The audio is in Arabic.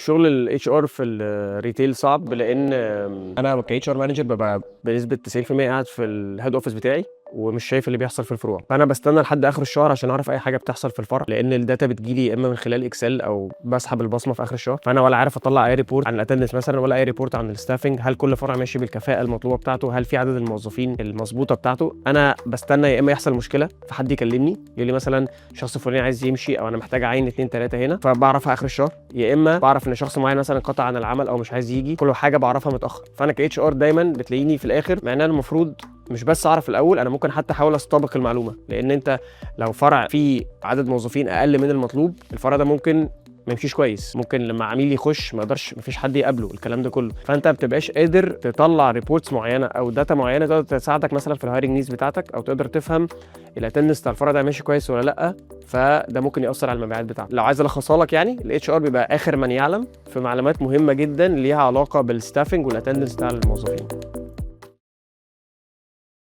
شغل الاتش ار في الريتيل صعب، لان انا كاتش ار مانجر ببقى بنسبه 90% قاعد في الهيد اوفيس بتاعي ومش شايف اللي بيحصل في الفروع، فانا بستنى لحد اخر الشهر عشان اعرف اي حاجه بتحصل في الفرع، لان الداتا بتجيلي يا اما من خلال اكسل او بسحب البصمه في اخر الشهر، فانا ولا عارف اطلع اي ريبورت عن الاتندنس مثلا ولا اي ريبورت عن الستافنج، هل كل فرع ماشي بالكفاءه المطلوبه بتاعته، هل في عدد الموظفين المظبوطه بتاعته. انا بستنى يا اما يحصل مشكله فحد يكلمني يقول لي مثلا شخص فلاني عايز يمشي او انا محتاج اعين 2 3 هنا، فبعرفها اخر الشهر، يا اما بعرف ان شخص معين مثلا قطع عن العمل او مش عايز يجي، كل حاجه بعرفها متاخر. فانا كاتش ار دايما بتلاقيني في الاخر، مع ان انا المفروض مش بس اعرف الاول، انا ممكن حتى احاول استبق المعلومه، لان انت لو فرع فيه عدد موظفين اقل من المطلوب الفرع ده ممكن ما يمشيش كويس، ممكن لما عميل يخش ما يقدرش، ما فيش حد يقابله، الكلام ده كله، فانت ما بتبقاش قادر تطلع ريبورتس معينه او داتا معينه تقدر تساعدك مثلا في الهايرنج نيدز بتاعتك، او تقدر تفهم الاتندنس بتاع الفرع ده ماشي كويس ولا لا، فده ممكن ياثر على المبيعات بتاعتك. لو عايز الخصها لك يعني، الاتش ار بيبقى اخر من يعلم في معلومات مهمه جدا ليها علاقه بالستافنج والاتندنس بتاع الموظفين.